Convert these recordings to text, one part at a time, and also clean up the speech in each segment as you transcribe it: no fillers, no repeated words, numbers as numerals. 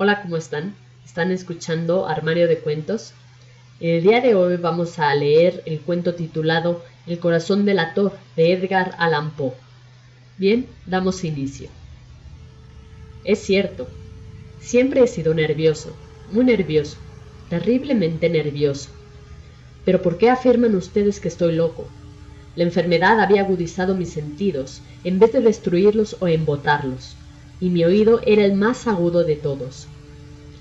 Hola, ¿cómo están? ¿Están escuchando Armario de Cuentos? El día de hoy vamos a leer el cuento titulado El corazón delator de Edgar Allan Poe. Bien, damos inicio. Es cierto, siempre he sido nervioso, muy nervioso, terriblemente nervioso. Pero ¿por qué afirman ustedes que estoy loco? La enfermedad había agudizado mis sentidos, en vez de destruirlos o embotarlos, y mi oído era el más agudo de todos.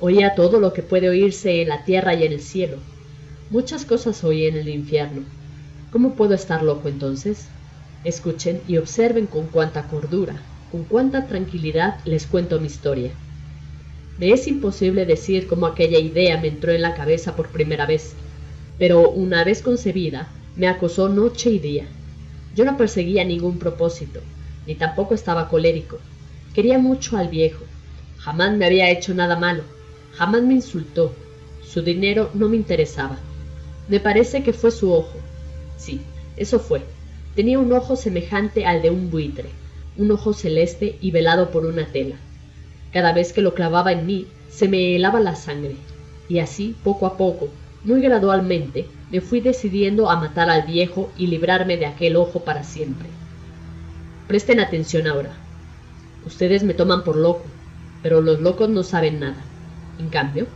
Oía todo lo que puede oírse en la tierra y en el cielo. Muchas cosas oí en el infierno. ¿Cómo puedo estar loco entonces? Escuchen y observen con cuánta cordura, con cuánta tranquilidad les cuento mi historia. Me es imposible decir cómo aquella idea me entró en la cabeza por primera vez, pero una vez concebida, me acosó noche y día. Yo no perseguía ningún propósito, ni tampoco estaba colérico. Quería mucho al viejo. Jamás me había hecho nada malo, jamás me insultó. Su dinero no me interesaba. Me parece que fue su ojo. Sí, eso fue. Tenía un ojo semejante al de un buitre, un ojo celeste y velado por una tela. Cada vez que lo clavaba en mí, se me helaba la sangre, y así, poco a poco, muy gradualmente, me fui decidiendo a matar al viejo y librarme de aquel ojo para siempre. Presten atención ahora. Ustedes me toman por loco, pero los locos no saben nada. En cambio,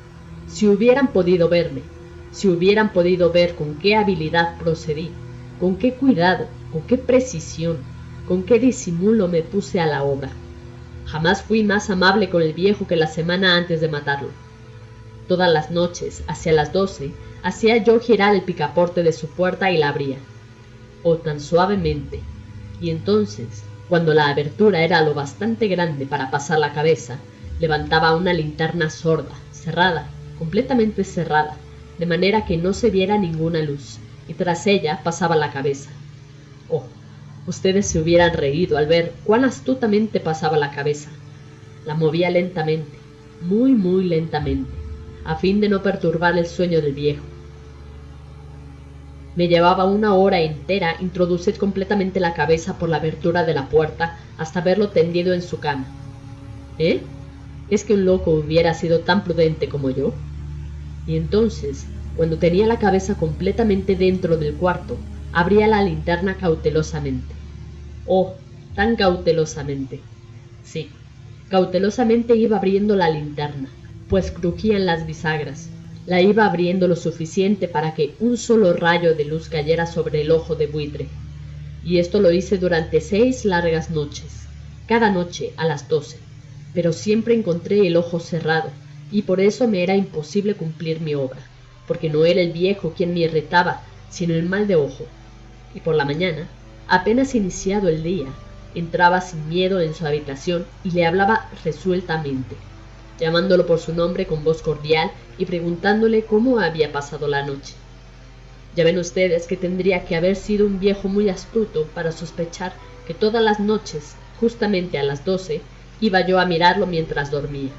si hubieran podido verme, si hubieran podido ver con qué habilidad procedí, con qué cuidado, con qué precisión, con qué disimulo me puse a la obra. Jamás fui más amable con el viejo que la semana antes de matarlo. Todas las noches, hacia las 12, hacía yo girar el picaporte de su puerta y la abría. Oh, tan suavemente. Y entonces, cuando la abertura era lo bastante grande para pasar la cabeza, levantaba una linterna sorda, cerrada, completamente cerrada, de manera que no se viera ninguna luz, y tras ella pasaba la cabeza. Oh, ustedes se hubieran reído al ver cuán astutamente pasaba la cabeza. La movía lentamente, muy, muy lentamente, a fin de no perturbar el sueño del viejo. Me llevaba una hora entera introducir completamente la cabeza por la abertura de la puerta hasta verlo tendido en su cama. ¿Eh? ¿Es que un loco hubiera sido tan prudente como yo? Y entonces, cuando tenía la cabeza completamente dentro del cuarto, abría la linterna cautelosamente. ¡Oh, tan cautelosamente! Sí, cautelosamente iba abriendo la linterna, pues crujían las bisagras. La iba abriendo lo suficiente para que un solo rayo de luz cayera sobre el ojo de buitre. Y esto lo hice durante 6 largas noches, cada noche a las 12. Pero siempre encontré el ojo cerrado, y por eso me era imposible cumplir mi obra, porque no era el viejo quien me irritaba, sino el mal de ojo. Y por la mañana, apenas iniciado el día, entraba sin miedo en su habitación y le hablaba resueltamente, llamándolo por su nombre con voz cordial y preguntándole cómo había pasado la noche. Ya ven ustedes que tendría que haber sido un viejo muy astuto para sospechar que todas las noches, justamente a las 12, iba yo a mirarlo mientras dormía.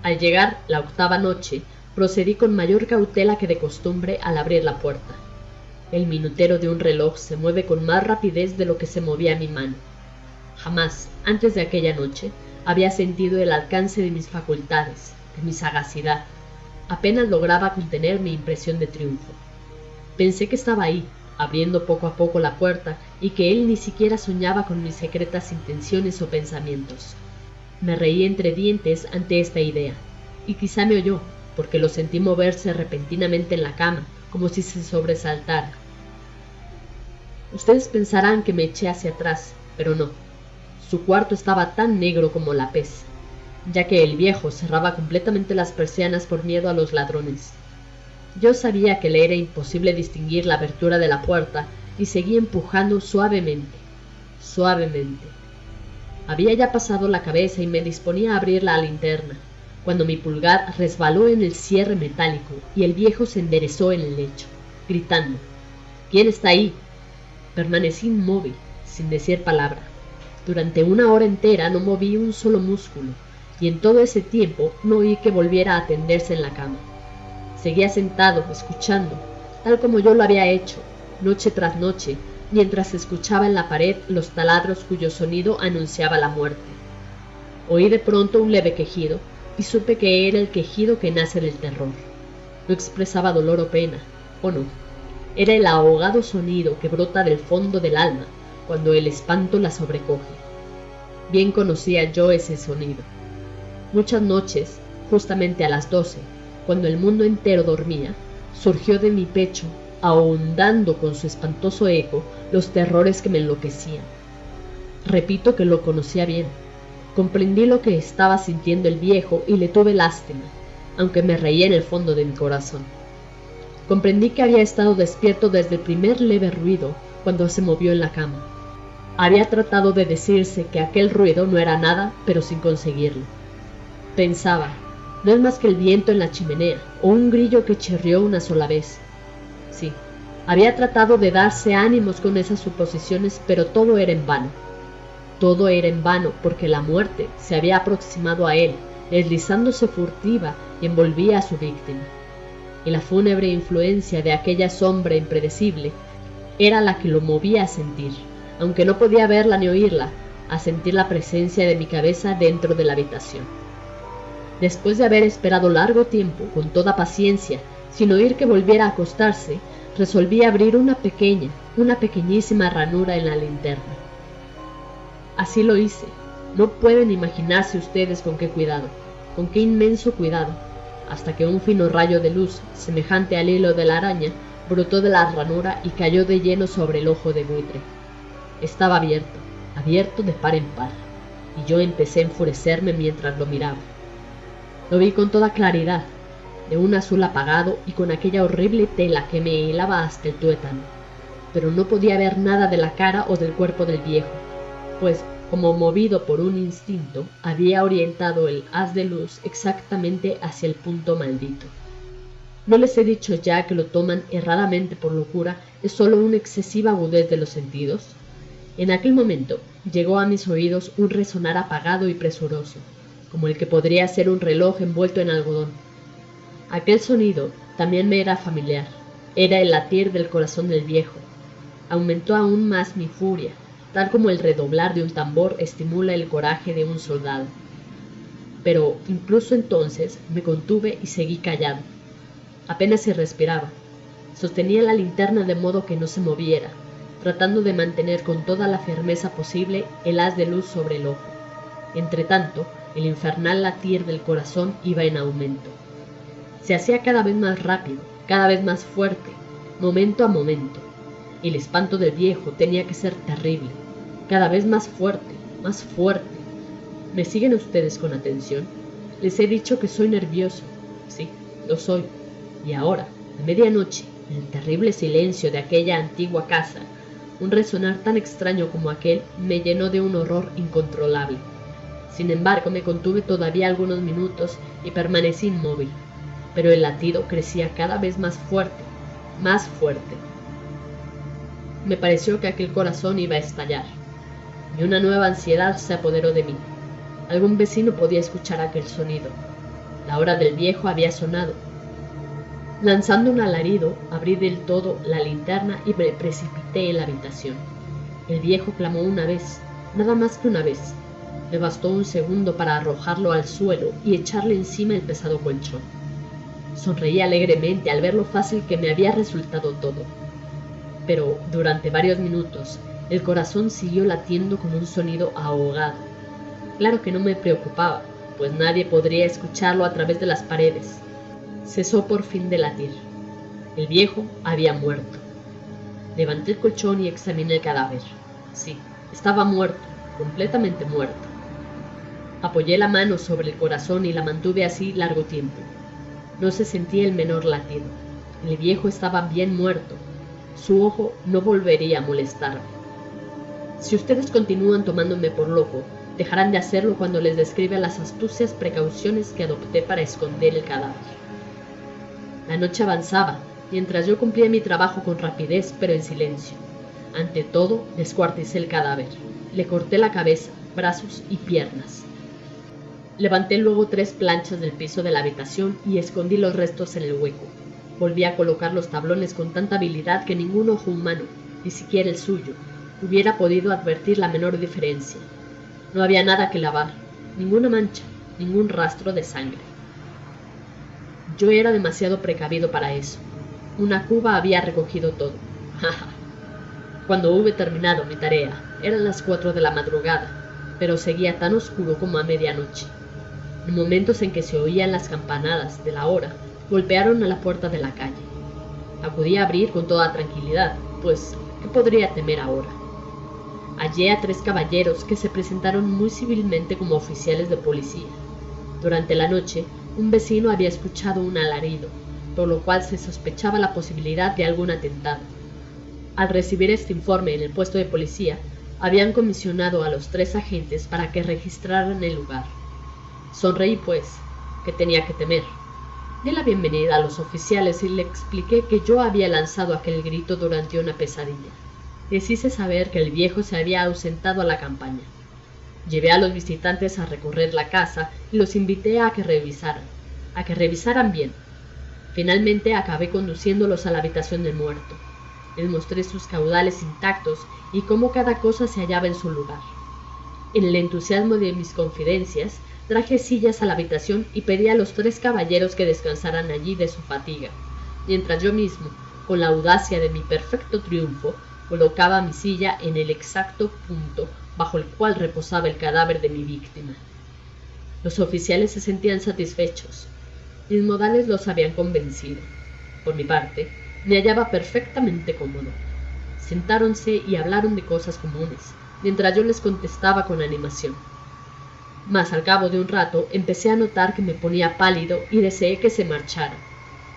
Al llegar la 8ª noche, procedí con mayor cautela que de costumbre al abrir la puerta. El minutero de un reloj se mueve con más rapidez de lo que se movía mi mano. Jamás, antes de aquella noche, había sentido el alcance de mis facultades, de mi sagacidad. Apenas lograba contener mi impresión de triunfo. Pensé que estaba ahí, abriendo poco a poco la puerta, y que él ni siquiera soñaba con mis secretas intenciones o pensamientos. Me reí entre dientes ante esta idea, y quizá me oyó, porque lo sentí moverse repentinamente en la cama, como si se sobresaltara. Ustedes pensarán que me eché hacia atrás, pero no. Su cuarto estaba tan negro como la pez, ya que el viejo cerraba completamente las persianas por miedo a los ladrones. Yo sabía que le era imposible distinguir la abertura de la puerta y seguí empujando suavemente, suavemente. Había ya pasado la cabeza y me disponía a abrir la linterna, cuando mi pulgar resbaló en el cierre metálico y el viejo se enderezó en el lecho, gritando: «¿Quién está ahí?». Permanecí inmóvil, sin decir palabra. Durante una hora entera no moví un solo músculo, y en todo ese tiempo no oí que volviera a tenderse en la cama. Seguía sentado, escuchando, tal como yo lo había hecho, noche tras noche, mientras escuchaba en la pared los taladros cuyo sonido anunciaba la muerte. Oí de pronto un leve quejido, y supe que era el quejido que nace del terror. No expresaba dolor o pena, o no. Era el ahogado sonido que brota del fondo del alma cuando el espanto la sobrecoge. Bien conocía yo ese sonido. Muchas noches, justamente a las 12, cuando el mundo entero dormía, surgió de mi pecho, ahondando con su espantoso eco los terrores que me enloquecían. Repito que lo conocía bien. Comprendí lo que estaba sintiendo el viejo y le tuve lástima, aunque me reía en el fondo de mi corazón. Comprendí que había estado despierto desde el primer leve ruido cuando se movió en la cama. Había tratado de decirse que aquel ruido no era nada, pero sin conseguirlo. Pensaba, no es más que el viento en la chimenea o un grillo que chirrió una sola vez. Sí, había tratado de darse ánimos con esas suposiciones, pero todo era en vano. Todo era en vano porque la muerte se había aproximado a él, deslizándose furtiva y envolvía a su víctima. Y la fúnebre influencia de aquella sombra impredecible era la que lo movía a sentir, aunque no podía verla ni oírla, a sentir la presencia de mi cabeza dentro de la habitación. Después de haber esperado largo tiempo, con toda paciencia, sin oír que volviera a acostarse, resolví abrir una pequeñísima ranura en la linterna. Así lo hice. No pueden imaginarse ustedes con qué cuidado, con qué inmenso cuidado, hasta que un fino rayo de luz, semejante al hilo de la araña, brotó de la ranura y cayó de lleno sobre el ojo de buitre. Estaba abierto de par en par, y yo empecé a enfurecerme mientras lo miraba. Lo vi con toda claridad, de un azul apagado y con aquella horrible tela que me helaba hasta el tuétano, pero no podía ver nada de la cara o del cuerpo del viejo, pues, como movido por un instinto, había orientado el haz de luz exactamente hacia el punto maldito. ¿No les he dicho ya que lo toman erradamente por locura es sólo una excesiva agudez de los sentidos? En aquel momento llegó a mis oídos un resonar apagado y presuroso, como el que podría ser un reloj envuelto en algodón. Aquel sonido también me era familiar, era el latir del corazón del viejo. Aumentó aún más mi furia, tal como el redoblar de un tambor estimula el coraje de un soldado. Pero incluso entonces me contuve y seguí callado. Apenas se respiraba. Sostenía la linterna de modo que no se moviera, tratando de mantener con toda la firmeza posible el haz de luz sobre el ojo. Entretanto, el infernal latir del corazón iba en aumento. Se hacía cada vez más rápido, cada vez más fuerte, momento a momento. El espanto del viejo tenía que ser terrible, cada vez más fuerte, más fuerte. ¿Me siguen ustedes con atención? Les he dicho que soy nervioso. Sí, lo soy. Y ahora, a medianoche, en el terrible silencio de aquella antigua casa, un resonar tan extraño como aquel me llenó de un horror incontrolable. Sin embargo, me contuve todavía algunos minutos y permanecí inmóvil, pero el latido crecía cada vez más fuerte, más fuerte. Me pareció que aquel corazón iba a estallar, y una nueva ansiedad se apoderó de mí. Algún vecino podía escuchar aquel sonido. La hora del viejo había sonado. Lanzando un alarido, abrí del todo la linterna y me precipité en la habitación. El viejo clamó una vez, nada más que una vez. Me bastó un segundo para arrojarlo al suelo y echarle encima el pesado colchón. Sonreí alegremente al ver lo fácil que me había resultado todo. Pero durante varios minutos el corazón siguió latiendo con un sonido ahogado. Claro que no me preocupaba, pues nadie podría escucharlo a través de las paredes. Cesó por fin de latir. El viejo había muerto. Levanté el colchón y examiné el cadáver. Sí, estaba muerto, completamente muerto. Apoyé la mano sobre el corazón y la mantuve así largo tiempo. No se sentía el menor latido. El viejo estaba bien muerto. Su ojo no volvería a molestarme. Si ustedes continúan tomándome por loco, dejarán de hacerlo cuando les describa las astucias precauciones que adopté para esconder el cadáver. La noche avanzaba, mientras yo cumplía mi trabajo con rapidez, pero en silencio. Ante todo, descuarticé el cadáver. Le corté la cabeza, brazos y piernas. Levanté luego 3 planchas del piso de la habitación y escondí los restos en el hueco. Volví a colocar los tablones con tanta habilidad que ningún ojo humano, ni siquiera el suyo, hubiera podido advertir la menor diferencia. No había nada que lavar, ninguna mancha, ningún rastro de sangre. Yo era demasiado precavido para eso. Una cuba había recogido todo. Cuando hube terminado mi tarea, eran las 4 de la madrugada, pero seguía tan oscuro como a medianoche. En momentos en que se oían las campanadas de la hora, golpearon a la puerta de la calle. Acudí a abrir con toda tranquilidad, pues, ¿qué podría temer ahora? Hallé a 3 caballeros que se presentaron muy civilmente como oficiales de policía. Durante la noche, un vecino había escuchado un alarido, por lo cual se sospechaba la posibilidad de algún atentado. Al recibir este informe en el puesto de policía, habían comisionado a los 3 agentes para que registraran el lugar. Sonreí, pues, ¿qué tenía que temer? Di la bienvenida a los oficiales y le expliqué que yo había lanzado aquel grito durante una pesadilla. Les hice saber que el viejo se había ausentado a la campaña. Llevé a los visitantes a recorrer la casa y los invité a que revisaran bien. Finalmente acabé conduciéndolos a la habitación del muerto. Les mostré sus caudales intactos y cómo cada cosa se hallaba en su lugar. En el entusiasmo de mis confidencias, traje sillas a la habitación y pedí a los 3 caballeros que descansaran allí de su fatiga, mientras yo mismo, con la audacia de mi perfecto triunfo, colocaba mi silla en el exacto punto bajo el cual reposaba el cadáver de mi víctima. Los oficiales se sentían satisfechos. Mis modales los habían convencido. Por mi parte, me hallaba perfectamente cómodo. Sentáronse y hablaron de cosas comunes, mientras yo les contestaba con animación. Mas al cabo de un rato empecé a notar que me ponía pálido y deseé que se marchara.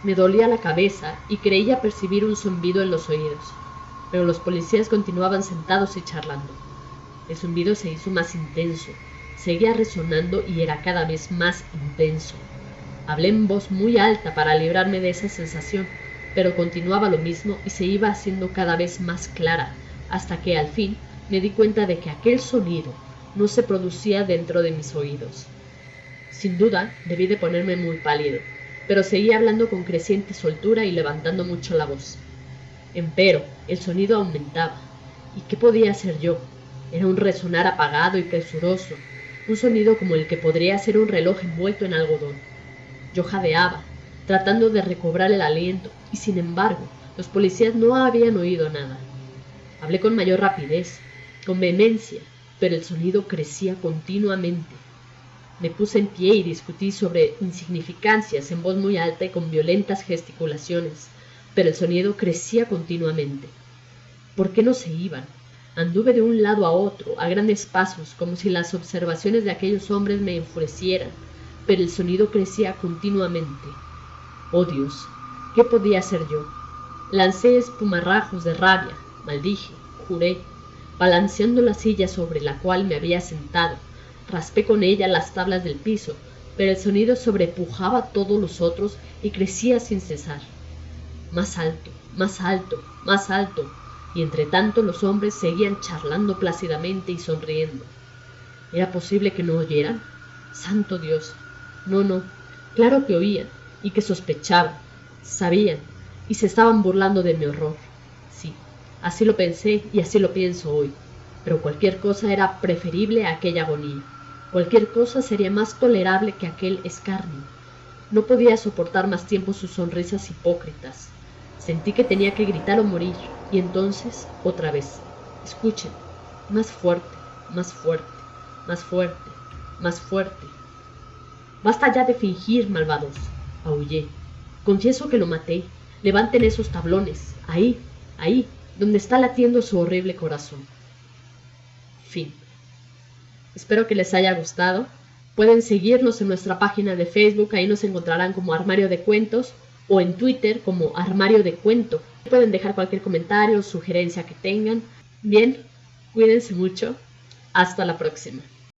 Me dolía la cabeza y creía percibir un zumbido en los oídos, pero los policías continuaban sentados y charlando. El zumbido se hizo más intenso, seguía resonando y era cada vez más intenso. Hablé en voz muy alta para librarme de esa sensación, pero continuaba lo mismo y se iba haciendo cada vez más clara, hasta que al fin me di cuenta de que aquel sonido no se producía dentro de mis oídos. Sin duda, debí de ponerme muy pálido, pero seguía hablando con creciente soltura y levantando mucho la voz. Empero, el sonido aumentaba. ¿Y qué podía hacer yo? Era un resonar apagado y presuroso, un sonido como el que podría ser un reloj envuelto en algodón. Yo jadeaba, tratando de recobrar el aliento, y sin embargo, los policías no habían oído nada. Hablé con mayor rapidez, con vehemencia, pero el sonido crecía continuamente. Me puse en pie y discutí sobre insignificancias en voz muy alta y con violentas gesticulaciones, pero el sonido crecía continuamente. ¿Por qué no se iban? Anduve de un lado a otro, a grandes pasos, como si las observaciones de aquellos hombres me enfurecieran, pero el sonido crecía continuamente. ¡Oh Dios! ¿Qué podía hacer yo? Lancé espumarajos de rabia, maldije, juré, balanceando la silla sobre la cual me había sentado, raspé con ella las tablas del piso, pero el sonido sobrepujaba a todos los otros y crecía sin cesar. Más alto, más alto, más alto, y entre tanto los hombres seguían charlando plácidamente y sonriendo. ¿Era posible que no oyeran? ¡Santo Dios! No, claro que oían, y que sospechaban, sabían, y se estaban burlando de mi horror. Sí, así lo pensé y así lo pienso hoy, pero cualquier cosa era preferible a aquella agonía. Cualquier cosa sería más tolerable que aquel escarnio. No podía soportar más tiempo sus sonrisas hipócritas. Sentí que tenía que gritar o morir, y entonces, otra vez, escuchen, más fuerte, más fuerte, más fuerte, más fuerte. Basta ya de fingir, malvados, aullé. Confieso que lo maté. Levanten esos tablones, ahí, donde está latiendo su horrible corazón. Fin. Espero que les haya gustado. Pueden seguirnos en nuestra página de Facebook, ahí nos encontrarán como Armario de Cuentos, o en Twitter como Armario de Cuento. Pueden dejar cualquier comentario o sugerencia que tengan. Bien, cuídense mucho. Hasta la próxima.